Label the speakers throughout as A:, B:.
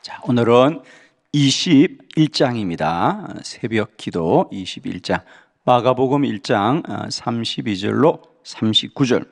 A: 자, 오늘은 21장입니다. 새벽 기도 21장. 마가복음 1장 32절로 39절.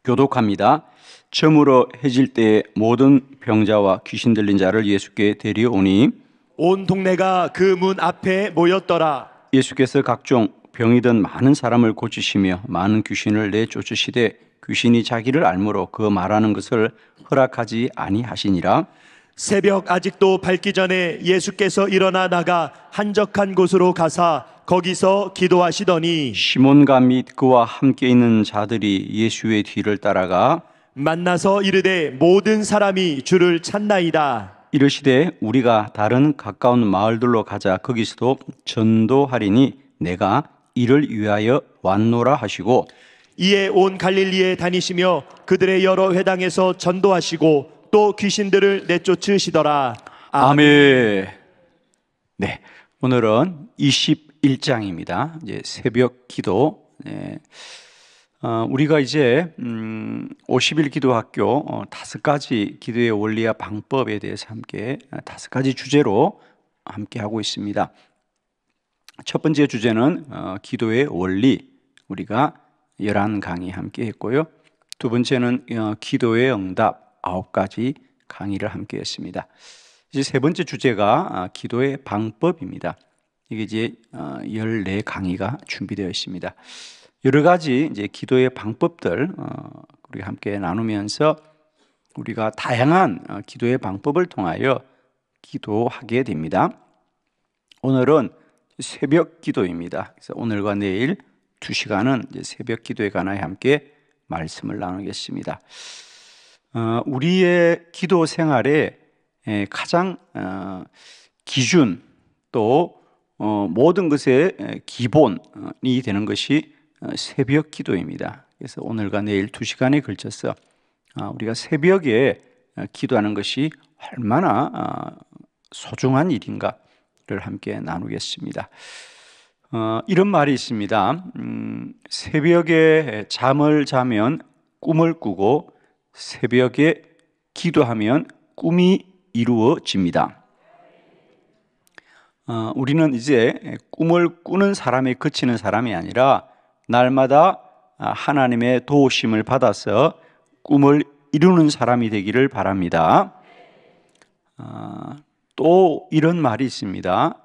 A: 교독합니다. 저물어 해질 때에 모든 병자와 귀신 들린 자를 예수께 데려오니
B: 온 동네가 그 문 앞에 모였더라.
A: 예수께서 각종 병이 든 많은 사람을 고치시며 많은 귀신을 내쫓으시되 귀신이 자기를 알므로 그 말하는 것을 허락하지 아니하시니라.
B: 새벽 아직도 밝기 전에 예수께서 일어나 나가 한적한 곳으로 가사 거기서 기도하시더니
A: 시몬과 및 그와 함께 있는 자들이 예수의 뒤를 따라가
B: 만나서 이르되 모든 사람이 주를 찾나이다.
A: 이르시되 우리가 다른 가까운 마을들로 가자. 거기서도 전도하리니 내가 이를 위하여 왔노라 하시고
B: 이에 온 갈릴리에 다니시며 그들의 여러 회당에서 전도하시고 또 귀신들을 내쫓으시더라.
A: 아멘. 네, 오늘은 21장입니다. 이제 새벽 기도. 네. 우리가 이제 50일 기도학교 5가지 기도의 원리와 방법에 대해서 함께 5가지 주제로 함께 하고 있습니다. 첫 번째 주제는 기도의 원리, 우리가 11강의 함께 했고요. 두 번째는 기도의 응답 9가지 강의를 함께 했습니다. 이제 세 번째 주제가 기도의 방법입니다. 이게 이제 14강의가 준비되어 있습니다. 여러 가지 이제 기도의 방법들 우리가 함께 나누면서 우리가 다양한 기도의 방법을 통하여 기도하게 됩니다. 오늘은 새벽 기도입니다. 그래서 오늘과 내일 2시간은 이제 새벽 기도에 관하여 함께 말씀을 나누겠습니다. 우리의 기도 생활에 가장 기준 또 모든 것의 기본이 되는 것이 새벽 기도입니다. 그래서 오늘과 내일 2시간에 걸쳐서 우리가 새벽에 기도하는 것이 얼마나 소중한 일인가를 함께 나누겠습니다. 이런 말이 있습니다. 새벽에 잠을 자면 꿈을 꾸고 새벽에 기도하면 꿈이 이루어집니다. 우리는 이제 꿈을 꾸는 사람에 그치는 사람이 아니라 날마다 하나님의 도우심을 받아서 꿈을 이루는 사람이 되기를 바랍니다. 또 이런 말이 있습니다.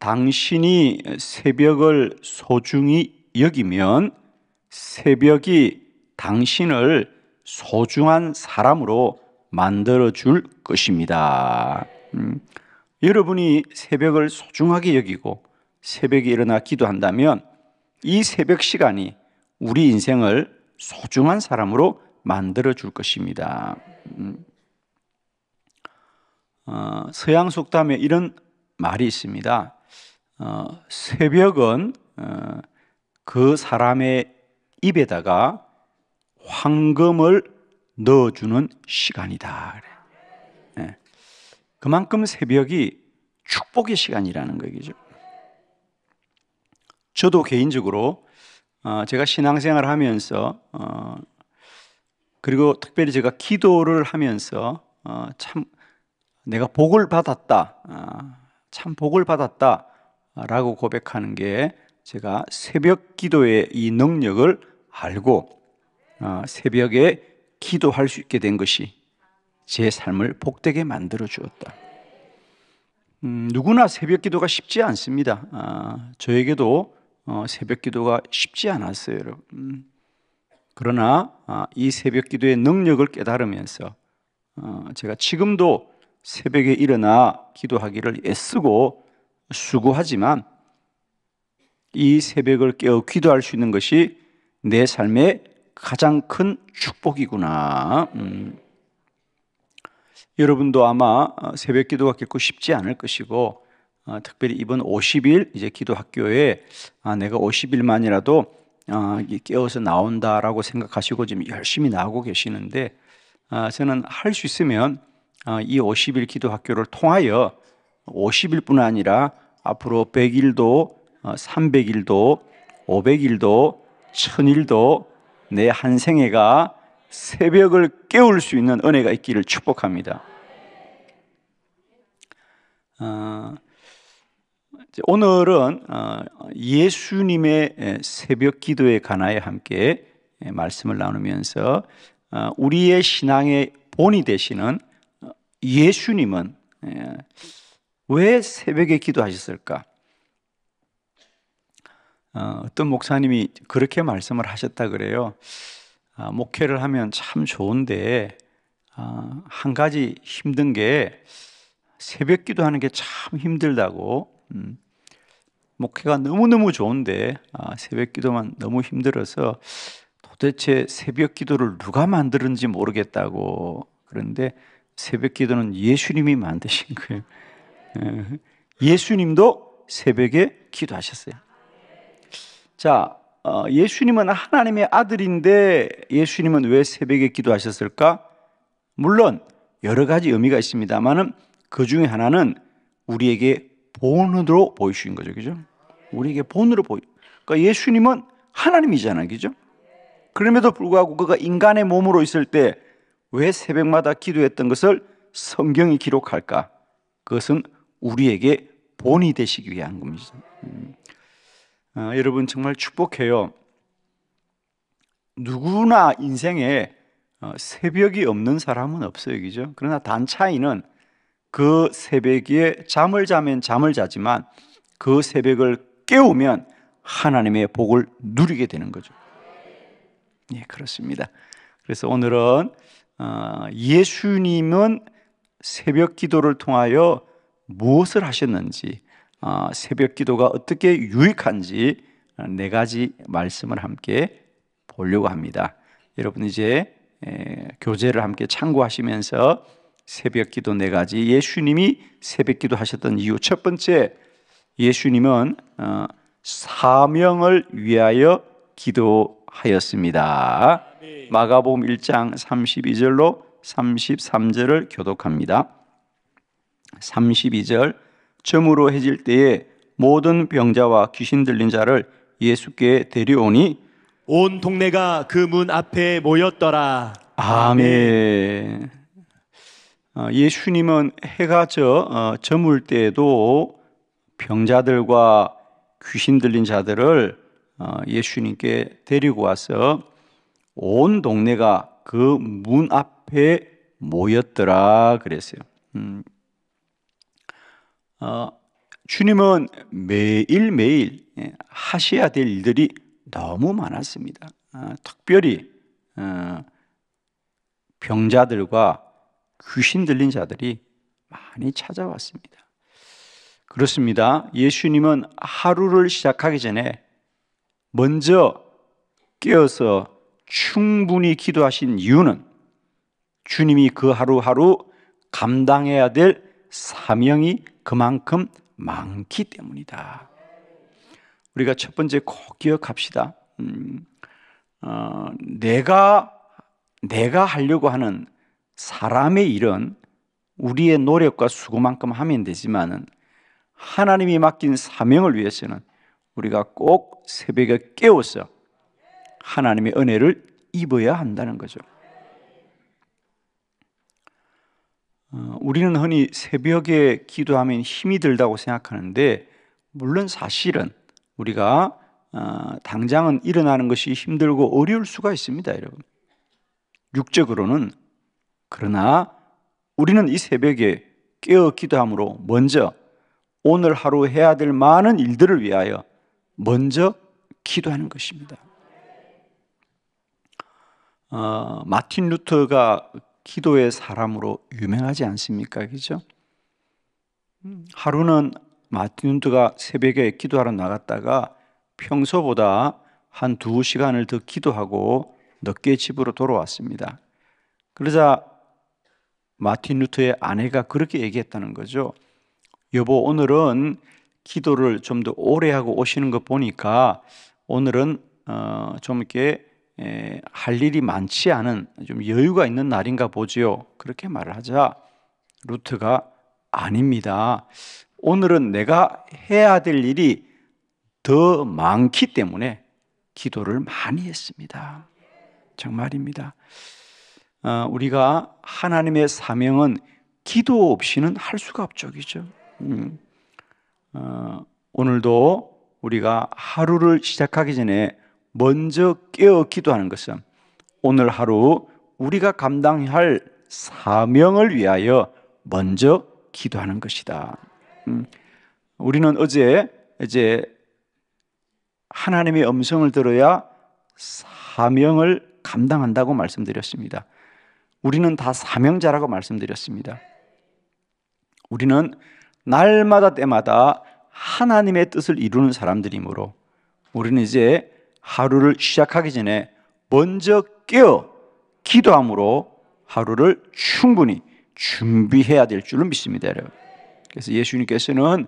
A: 당신이 새벽을 소중히 여기면 새벽이 당신을 소중한 사람으로 만들어 줄 것입니다. 여러분이 새벽을 소중하게 여기고 새벽에 일어나 기도한다면 이 새벽 시간이 우리 인생을 소중한 사람으로 만들어 줄 것입니다. 서양 속담에 이런 말이 있습니다. 새벽은 그 사람의 입에다가 황금을 넣어주는 시간이다. 네. 그만큼 새벽이 축복의 시간이라는 거죠. 저도 개인적으로 제가 신앙생활을 하면서 그리고 특별히 제가 기도를 하면서 참 내가 복을 받았다, 참 복을 받았다라고 고백하는 게 제가 새벽 기도의 이 능력을 알고 새벽에 기도할 수 있게 된 것이 제 삶을 복되게 만들어 주었다. 누구나 새벽 기도가 쉽지 않습니다. 저에게도 새벽 기도가 쉽지 않았어요, 여러분. 그러나 이 새벽 기도의 능력을 깨달으면서 제가 지금도 새벽에 일어나 기도하기를 애쓰고 수고하지만 이 새벽을 깨어 기도할 수 있는 것이 내 삶의 가장 큰 축복이구나. 여러분도 아마 새벽 기도가 결코 쉽지 않을 것이고 특별히 이번 50일 이제 기도 학교에 내가 50일만이라도 깨어서 나온다라고 생각하시고 지금 열심히 나오고 계시는데 저는 할 수 있으면 이 50일 기도 학교를 통하여 50일뿐 아니라 앞으로 100일도 300일도 500일도 1000일도 내 한 생애가 새벽을 깨울 수 있는 은혜가 있기를 축복합니다. 오늘은 예수님의 새벽 기도에 관하여 함께 말씀을 나누면서 우리의 신앙의 본이 되시는 예수님은 왜 새벽에 기도하셨을까? 어떤 목사님이 그렇게 말씀을 하셨다 그래요. 목회를 하면 참 좋은데 한 가지 힘든 게 새벽 기도하는 게 참 힘들다고. 목회가 너무너무 좋은데 새벽 기도만 너무 힘들어서 도대체 새벽 기도를 누가 만들었는지 모르겠다고. 그런데 새벽 기도는 예수님이 만드신 거예요. 예수님도 새벽에 기도하셨어요. 자, 예수님은 하나님의 아들인데 예수님은 왜 새벽에 기도하셨을까? 물론 여러 가지 의미가 있습니다만은 그 중에 하나는 우리에게 본으로 보이신 거죠, 그죠? 우리에게 본으로 그러니까 예수님은 하나님이잖아요, 그죠? 그럼에도 불구하고 그가 인간의 몸으로 있을 때 왜 새벽마다 기도했던 것을 성경이 기록할까? 그것은 우리에게 본이 되시기 위한 겁니다. 여러분 정말 축복해요. 누구나 인생에 새벽이 없는 사람은 없어요, 그죠? 그러나 단 차이는 그 새벽에 잠을 자면 잠을 자지만 그 새벽을 깨우면 하나님의 복을 누리게 되는 거죠. 예, 그렇습니다. 그래서 오늘은 예수님은 새벽 기도를 통하여 무엇을 하셨는지, 새벽 기도가 어떻게 유익한지 네 가지 말씀을 함께 보려고 합니다. 여러분 이제 교재를 함께 참고하시면서 새벽 기도 네 가지, 예수님이 새벽 기도 하셨던 이유. 첫 번째, 예수님은 사명을 위하여 기도하였습니다. 마가복음 1장 32절로 33절을 교독합니다. 32절, 저물어 해질 때에 모든 병자와 귀신 들린 자를 예수께 데려오니
B: 온 동네가 그 문 앞에 모였더라.
A: 아멘. 예수님은 해가 저물 때에도 병자들과 귀신 들린 자들을 예수님께 데리고 와서 온 동네가 그 문 앞에 모였더라 그랬어요. 주님은 매일매일 하셔야 될 일들이 너무 많았습니다. 특별히 병자들과 귀신 들린 자들이 많이 찾아왔습니다. 그렇습니다. 예수님은 하루를 시작하기 전에 먼저 깨어서 충분히 기도하신 이유는 주님이 그 하루하루 감당해야 될 사명이 그만큼 많기 때문이다. 우리가 첫 번째 꼭 기억합시다. 내가 하려고 하는 사람의 일은 우리의 노력과 수고만큼 하면 되지만은 하나님이 맡긴 사명을 위해서는 우리가 꼭 새벽에 깨워서 하나님의 은혜를 입어야 한다는 거죠. 우리는 흔히 새벽에 기도하면 힘이 들다고 생각하는데 물론 사실은 우리가 당장은 일어나는 것이 힘들고 어려울 수가 있습니다, 여러분. 육적으로는. 그러나 우리는 이 새벽에 깨어 기도함으로 먼저 오늘 하루 해야 될 많은 일들을 위하여 먼저 기도하는 것입니다. 마틴 루터가 기도의 사람으로 유명하지 않습니까? 그죠? 하루는 마틴 루터가 새벽에 기도하러 나갔다가 평소보다 한 2시간을 더 기도하고 늦게 집으로 돌아왔습니다. 그러자 마틴 루터의 아내가 그렇게 얘기했다는 거죠. 여보, 오늘은 기도를 좀 더 오래 하고 오시는 거 보니까 오늘은 좀 이렇게 할 일이 많지 않은 좀 여유가 있는 날인가 보지요. 그렇게 말을 하자 루터가 아닙니다. 오늘은 내가 해야 될 일이 더 많기 때문에 기도를 많이 했습니다. 정말입니다. 우리가 하나님의 사명은 기도 없이는 할 수가 없죠, 그죠? 오늘도 우리가 하루를 시작하기 전에 먼저 깨어 기도하는 것은 오늘 하루 우리가 감당할 사명을 위하여 먼저 기도하는 것이다. 우리는 어제 이제 하나님의 음성을 들어야 사명을 감당한다고 말씀드렸습니다. 우리는 다 사명자라고 말씀드렸습니다. 우리는 날마다 때마다 하나님의 뜻을 이루는 사람들이므로 우리는 이제 하루를 시작하기 전에 먼저 깨어 기도함으로 하루를 충분히 준비해야 될 줄로 믿습니다, 여러분. 그래서 예수님께서는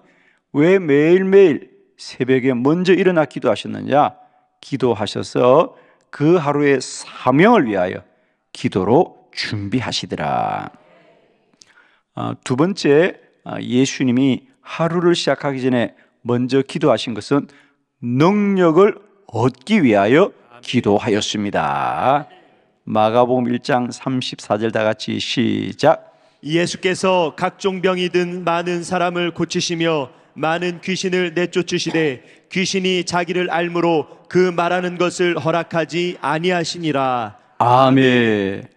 A: 왜 매일매일 새벽에 먼저 일어나 기도하셨느냐? 기도하셔서 그 하루의 사명을 위하여 기도로 준비하시더라. 두 번째, 예수님이 하루를 시작하기 전에 먼저 기도하신 것은 능력을 얻기 위하여 기도하였습니다. 마가복음 1장 34절 다 같이 시작.
B: 예수께서 각종 병이 든 많은 사람을 고치시며 많은 귀신을 내쫓으시되 귀신이 자기를 알므로 그 말하는 것을 허락하지 아니하시니라.
A: 아멘.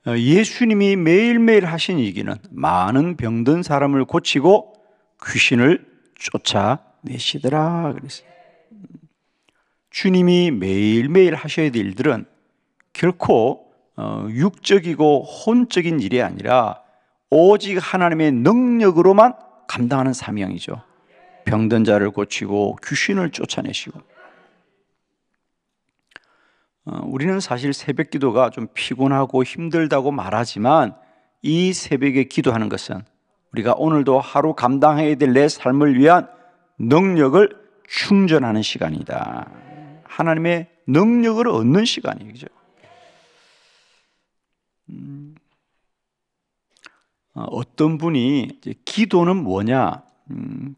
A: 예수님이 매일매일 하신 얘기는 많은 병든 사람을 고치고 귀신을 쫓아내시더라 그랬어요. 주님이 매일매일 하셔야 될 일들은 결코 육적이고 혼적인 일이 아니라 오직 하나님의 능력으로만 감당하는 사명이죠. 병든 자를 고치고 귀신을 쫓아내시고. 우리는 사실 새벽 기도가 좀 피곤하고 힘들다고 말하지만 이 새벽에 기도하는 것은 우리가 오늘도 하루 감당해야 될 내 삶을 위한 능력을 충전하는 시간이다. 하나님의 능력을 얻는 시간이죠. 어떤 분이 이제 기도는 뭐냐?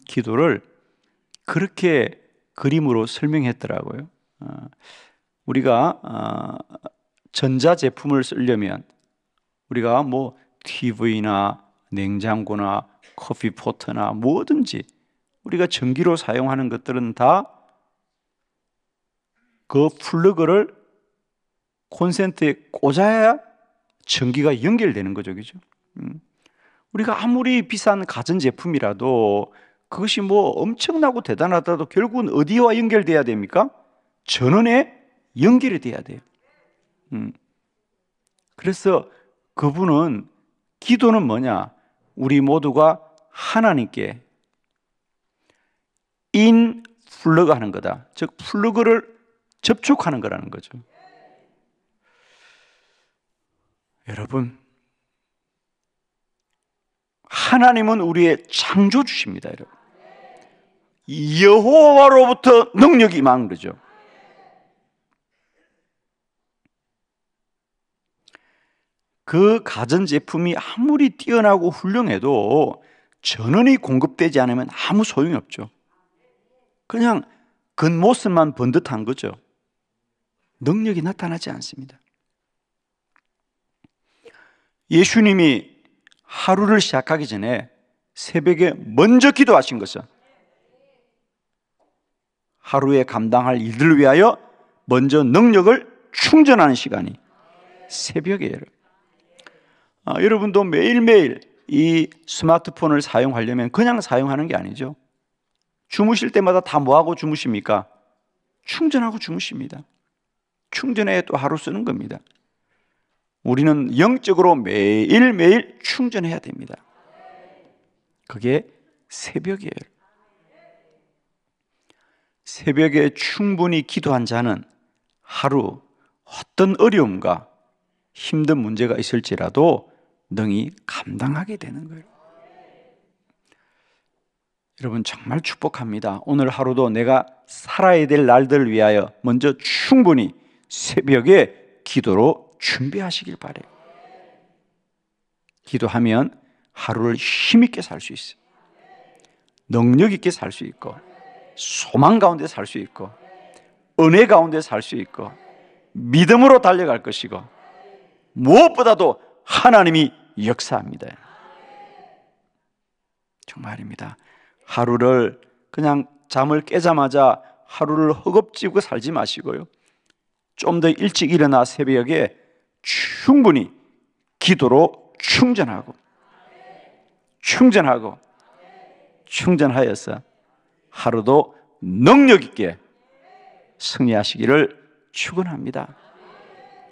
A: 기도를 그렇게 그림으로 설명했더라고요. 우리가 전자제품을 쓰려면 우리가 뭐 TV나 냉장고나 커피포트나 뭐든지 우리가 전기로 사용하는 것들은 다 그 플러그를 콘센트에 꽂아야 전기가 연결되는 거죠, 그죠? 우리가 아무리 비싼 가전제품이라도 그것이 뭐 엄청나고 대단하다도 결국은 어디와 연결돼야 됩니까? 전원에 연결이 돼야 돼요. 그래서 그분은 기도는 뭐냐? 우리 모두가 하나님께 플러그 하는 거다. 즉 플러그를 접촉하는 거라는 거죠. 여러분, 하나님은 우리의 창조주십니다, 여러분. 여호와로부터 능력이 임한 거죠. 그 가전제품이 아무리 뛰어나고 훌륭해도 전원이 공급되지 않으면 아무 소용이 없죠. 그냥 겉모습만 번듯한 거죠. 능력이 나타나지 않습니다. 예수님이 하루를 시작하기 전에 새벽에 먼저 기도하신 것은 하루에 감당할 일들을 위하여 먼저 능력을 충전하는 시간이 새벽이에요. 여러분도 매일매일 이 스마트폰을 사용하려면 그냥 사용하는 게 아니죠. 주무실 때마다 다 뭐하고 주무십니까? 충전하고 주무십니다. 충전해 또 하루 쓰는 겁니다. 우리는 영적으로 매일매일 충전해야 됩니다. 그게 새벽이에요. 새벽에 충분히 기도한 자는 하루 어떤 어려움과 힘든 문제가 있을지라도 능히 감당하게 되는 거예요. 여러분 정말 축복합니다. 오늘 하루도 내가 살아야 될 날들을 위하여 먼저 충분히 새벽에 기도로 준비하시길 바라요. 기도하면 하루를 힘있게 살 수 있어요. 능력 있게 살 수 있고 소망 가운데 살 수 있고 은혜 가운데 살 수 있고 믿음으로 달려갈 것이고 무엇보다도 하나님이 역사합니다. 정말입니다. 하루를 그냥 잠을 깨자마자 하루를 허겁지겁 살지 마시고요. 좀 더 일찍 일어나 새벽에 충분히 기도로 충전하여서 하루도 능력 있게 승리하시기를 축원합니다.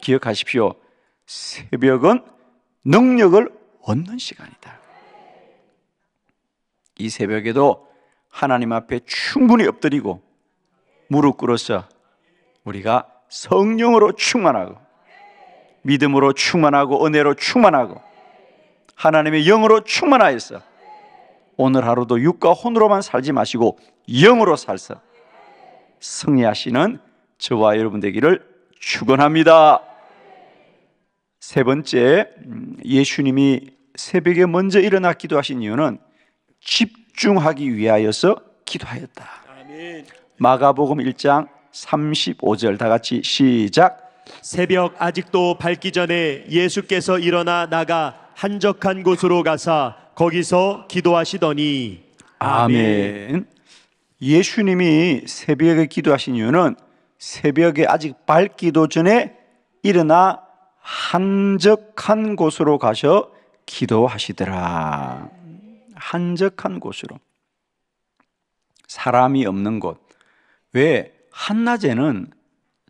A: 기억하십시오. 새벽은 능력을 얻는 시간이다. 이 새벽에도 하나님 앞에 충분히 엎드리고 무릎 꿇어서 우리가 성령으로 충만하고 믿음으로 충만하고 은혜로 충만하고 하나님의 영으로 충만하여서 오늘 하루도 육과 혼으로만 살지 마시고 영으로 살서 승리하시는 저와 여러분 되기를 축원합니다. 세 번째, 예수님이 새벽에 먼저 일어나 기도하신 이유는 집중하기 위하여서 기도하였다.
B: 아멘.
A: 마가복음 1장 35절 다 같이 시작.
B: 새벽 아직도 밝기 전에 예수께서 일어나 나가 한적한 곳으로 가사 거기서 기도하시더니.
A: 아멘. 예수님이 새벽에 기도하신 이유는 새벽에 아직 밝기도 전에 일어나 한적한 곳으로 가셔 기도하시더라. 한적한 곳으로, 사람이 없는 곳. 왜? 한낮에는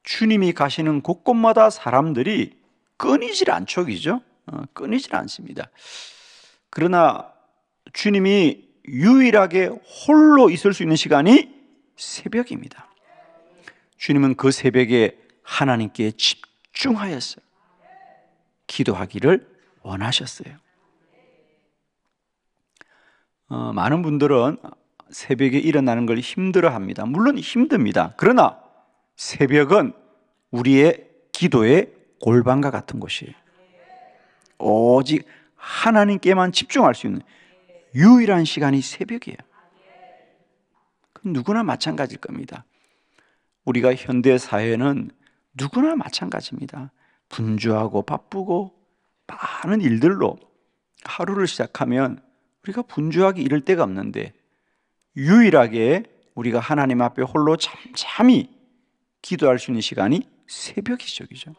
A: 주님이 가시는 곳곳마다 사람들이 끊이질 않죠, 그죠? 끊이질 않습니다. 그러나 주님이 유일하게 홀로 있을 수 있는 시간이 새벽입니다. 주님은 그 새벽에 하나님께 집중하였어요. 기도하기를 원하셨어요. 많은 분들은 새벽에 일어나는 걸 힘들어합니다. 물론 힘듭니다. 그러나 새벽은 우리의 기도의 골방과 같은 곳이에요. 오직 하나님께만 집중할 수 있는 유일한 시간이 새벽이에요. 누구나 마찬가지일 겁니다. 우리가 현대 사회는 누구나 마찬가지입니다. 분주하고 바쁘고 많은 일들로 하루를 시작하면 우리가 분주하게 이럴 데가 없는데 유일하게 우리가 하나님 앞에 홀로 잠잠히 기도할 수 있는 시간이 새벽이죠, 그죠?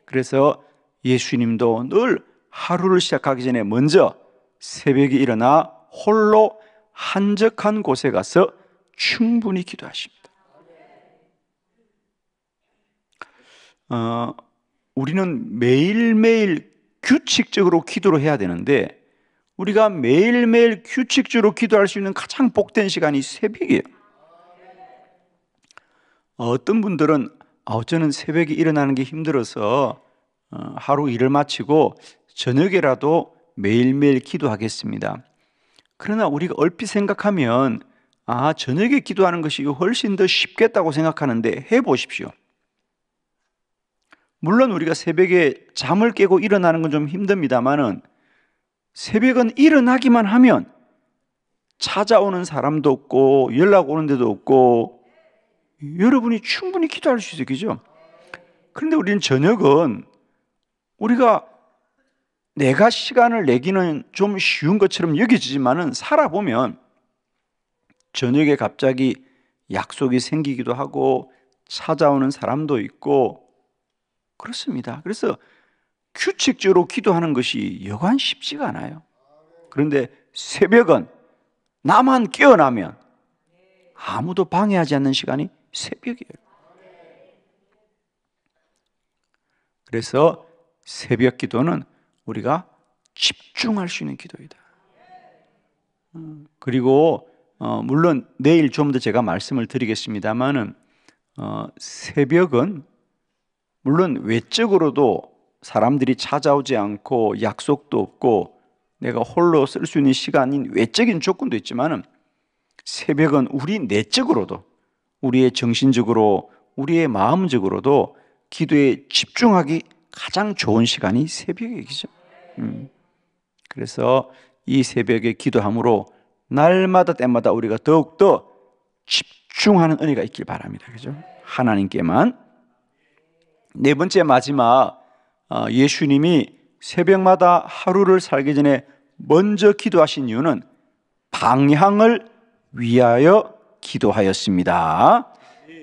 A: 그래서 예수님도 늘 하루를 시작하기 전에 먼저 새벽에 일어나 홀로 한적한 곳에 가서 충분히 기도하십니다. 우리는 매일매일 규칙적으로 기도를 해야 되는데 우리가 매일매일 규칙적으로 기도할 수 있는 가장 복된 시간이 새벽이에요. 어떤 분들은 저는 새벽에 일어나는 게 힘들어서 하루 일을 마치고 저녁에라도 매일매일 기도하겠습니다. 그러나 우리가 얼핏 생각하면 저녁에 기도하는 것이 훨씬 더 쉽겠다고 생각하는데 해보십시오. 물론 우리가 새벽에 잠을 깨고 일어나는 건 좀 힘듭니다만은 새벽은 일어나기만 하면 찾아오는 사람도 없고 연락 오는 데도 없고 여러분이 충분히 기도할 수 있어요, 그죠? 그런데 우리는 저녁은 우리가 내가 시간을 내기는 좀 쉬운 것처럼 여겨지지만은 살아보면 저녁에 갑자기 약속이 생기기도 하고 찾아오는 사람도 있고 그렇습니다. 그래서 규칙적으로 기도하는 것이 여간 쉽지가 않아요. 그런데 새벽은 나만 깨어나면 아무도 방해하지 않는 시간이 새벽이에요. 그래서 새벽 기도는 우리가 집중할 수 있는 기도이다. 그리고 물론 내일 좀 더 제가 말씀을 드리겠습니다만은 새벽은 물론 외적으로도 사람들이 찾아오지 않고 약속도 없고 내가 홀로 쓸 수 있는 시간인 외적인 조건도 있지만은 새벽은 우리 내적으로도 우리의 정신적으로 우리의 마음적으로도 기도에 집중하기 가장 좋은 시간이 새벽이죠. 그래서 이 새벽에 기도함으로 날마다 때마다 우리가 더욱더 집중하는 은혜가 있길 바랍니다. 그죠? 하나님께만. 네 번째 마지막 예수님이 새벽마다 하루를 살기 전에 먼저 기도하신 이유는 방향을 위하여 기도하였습니다.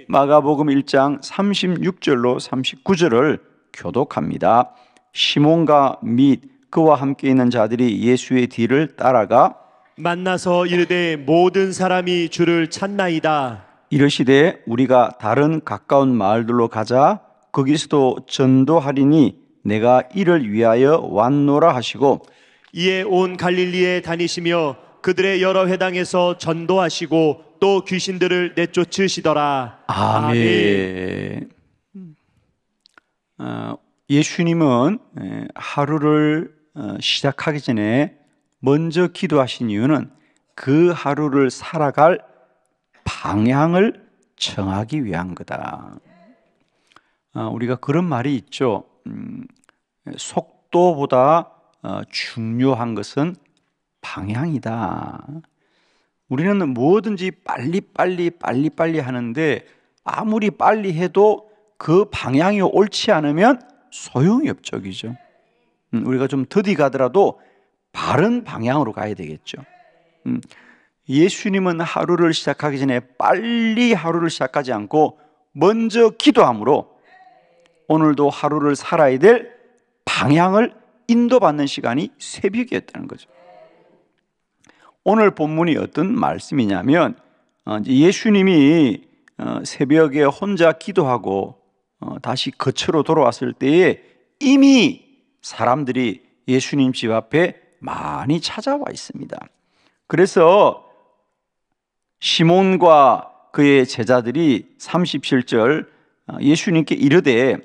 A: 마가복음 1장 36절로 39절을 교독합니다. 시몬과 및 그와 함께 있는 자들이 예수의 뒤를 따라가
B: 만나서 이르되 모든 사람이 주를 찾나이다.
A: 이르시되 우리가 다른 가까운 마을들로 가자. 거기서도 전도하리니 내가 이를 위하여 왔노라 하시고
B: 이에 온 갈릴리에 다니시며 그들의 여러 회당에서 전도하시고 또 귀신들을 내쫓으시더라.
A: 아멘. 예수님은 하루를 시작하기 전에 먼저 기도하신 이유는 그 하루를 살아갈 방향을 정하기 위한 거다. 우리가 그런 말이 있죠. 속도보다 중요한 것은 방향이다. 우리는 뭐든지 빨리 하는데 아무리 빨리 해도 그 방향이 옳지 않으면 소용이 없죠. 그죠? 우리가 좀 더디 가더라도 바른 방향으로 가야 되겠죠. 예수님은 하루를 시작하기 전에 빨리 하루를 시작하지 않고 먼저 기도함으로 오늘도 하루를 살아야 될 방향을 인도받는 시간이 새벽이었다는 거죠. 오늘 본문이 어떤 말씀이냐면 예수님이 새벽에 혼자 기도하고 다시 거처로 돌아왔을 때에 이미 사람들이 예수님 집 앞에 많이 찾아와 있습니다. 그래서 시몬과 그의 제자들이 37절 예수님께 이르되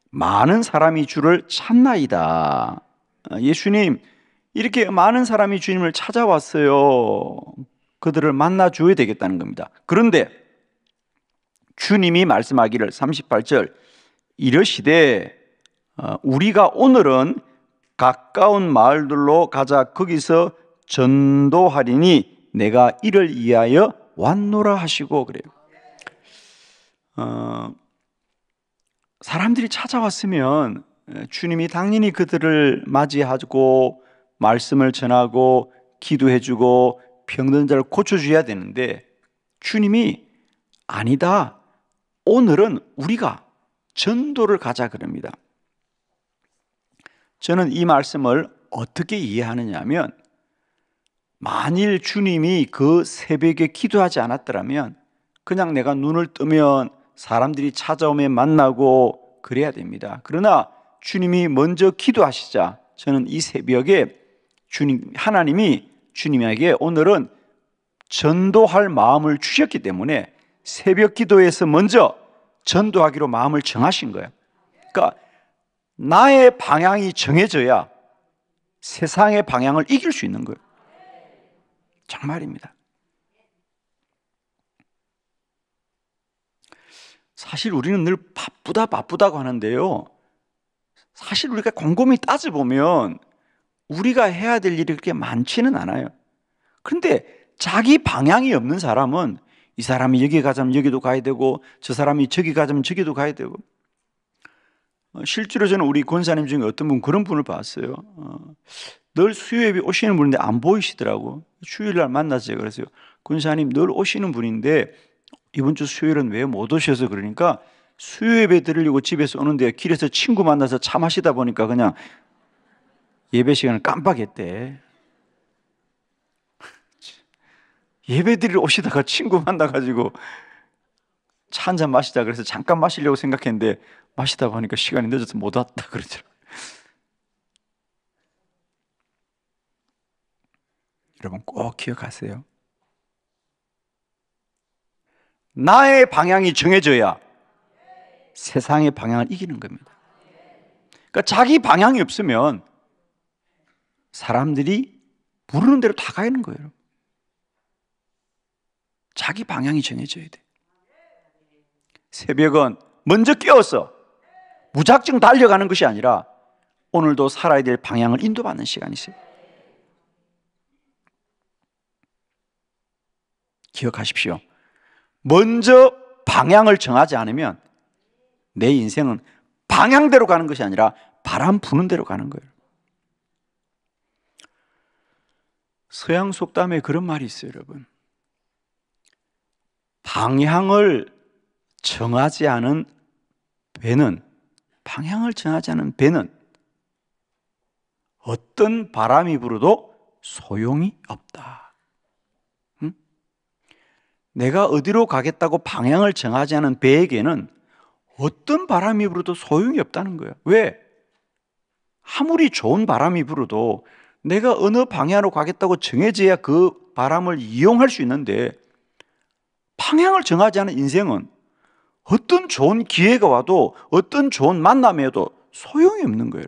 A: 많은 사람이 주를 찾나이다. 예수님, 이렇게 많은 사람이 주님을 찾아왔어요. 그들을 만나 줘야 되겠다는 겁니다. 그런데 주님이 말씀하기를 38절 이르시되 우리가 오늘은 가까운 마을들로 가자. 거기서 전도하리니 내가 이를 위하여 왔노라 하시고 그래요. 사람들이 찾아왔으면 주님이 당연히 그들을 맞이하고 말씀을 전하고 기도해주고 병든 자를 고쳐줘야 되는데 주님이 아니다. 오늘은 우리가 전도를 가자 그럽니다. 저는 이 말씀을 어떻게 이해하느냐 하면 만일 주님이 그 새벽에 기도하지 않았더라면 그냥 내가 눈을 뜨면 사람들이 찾아오면 만나고 그래야 됩니다. 그러나 주님이 먼저 기도하시자 저는 이 새벽에 하나님이 주님에게 오늘은 전도할 마음을 주셨기 때문에 새벽 기도에서 먼저 전도하기로 마음을 정하신 거예요. 그러니까 나의 방향이 정해져야 세상의 방향을 이길 수 있는 거예요. 정말입니다. 사실 우리는 늘 바쁘다고 하는데요. 사실 우리가 곰곰이 따져보면 우리가 해야 될 일이 그렇게 많지는 않아요. 그런데 자기 방향이 없는 사람은 이 사람이 여기 가자면 여기도 가야 되고 저 사람이 저기 가자면 저기도 가야 되고 실제로 저는 우리 권사님 중에 어떤 분 그런 분을 봤어요. 늘 수요예배 오시는 분인데 안 보이시더라고. 주일날 만나서 제가 그랬어요. 권사님 늘 오시는 분인데 이번 주 수요일은 왜 못 오셔서 그러니까 수요예배 드리려고 집에서 오는데 길에서 친구 만나서 차 마시다 보니까 그냥 예배 시간을 깜빡했대. 예배 드리러 오시다가 친구 만나가지고 차 한잔 마시자 그래서 잠깐 마시려고 생각했는데 마시다 보니까 시간이 늦어서 못 왔다 그러더라고요. 여러분 꼭 기억하세요. 나의 방향이 정해져야 세상의 방향을 이기는 겁니다. 그러니까 자기 방향이 없으면 사람들이 부르는 대로 다 가는 거예요. 자기 방향이 정해져야 돼. 새벽은 먼저 깨어서 무작정 달려가는 것이 아니라 오늘도 살아야 될 방향을 인도받는 시간이세요. 기억하십시오. 먼저 방향을 정하지 않으면 내 인생은 방향대로 가는 것이 아니라 바람 부는 대로 가는 거예요. 서양 속담에 그런 말이 있어요, 여러분. 방향을 정하지 않은 배는 어떤 바람이 불어도 소용이 없다. 응? 내가 어디로 가겠다고 방향을 정하지 않은 배에게는 어떤 바람이 불어도 소용이 없다는 거예요. 왜? 아무리 좋은 바람이 불어도 내가 어느 방향으로 가겠다고 정해져야 그 바람을 이용할 수 있는데, 방향을 정하지 않은 인생은 어떤 좋은 기회가 와도 어떤 좋은 만남이 와도 소용이 없는 거예요.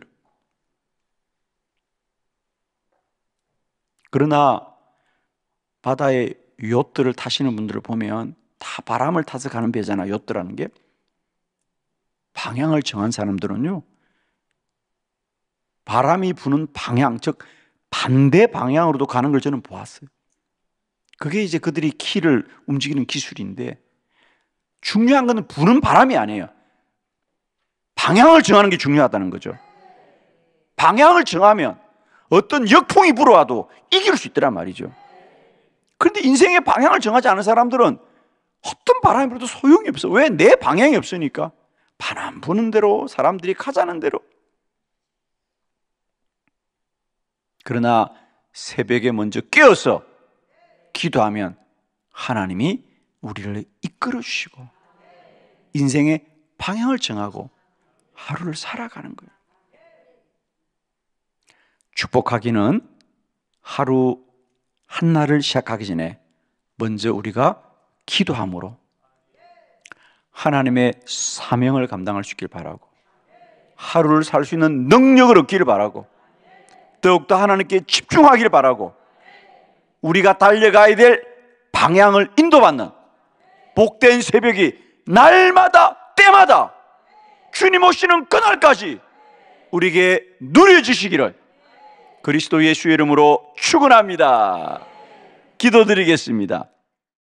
A: 그러나 바다에 요트를 타시는 분들을 보면 다 바람을 타서 가는 배잖아요. 요트라는 게. 방향을 정한 사람들은요, 바람이 부는 방향, 즉 반대 방향으로도 가는 걸 저는 보았어요. 그게 이제 그들이 키를 움직이는 기술인데, 중요한 건 부는 바람이 아니에요. 방향을 정하는 게 중요하다는 거죠. 방향을 정하면 어떤 역풍이 불어와도 이길 수 있더란 말이죠. 그런데 인생의 방향을 정하지 않은 사람들은 어떤 바람이 불어도 소용이 없어. 왜? 내 방향이 없으니까. 바람 부는 대로, 사람들이 가자는 대로. 그러나 새벽에 먼저 깨어서 기도하면 하나님이 우리를 이끌어 주시고 인생의 방향을 정하고 하루를 살아가는 거예요. 축복하기는 하루 한날을 시작하기 전에 먼저 우리가 기도함으로 하나님의 사명을 감당할 수 있길 바라고, 하루를 살 수 있는 능력을 얻기를 바라고, 더욱더 하나님께 집중하기를 바라고, 우리가 달려가야 될 방향을 인도받는 복된 새벽이 날마다 때마다 주님 오시는 그날까지 우리에게 누려지시기를 그리스도 예수의 이름으로 축원합니다. 기도드리겠습니다.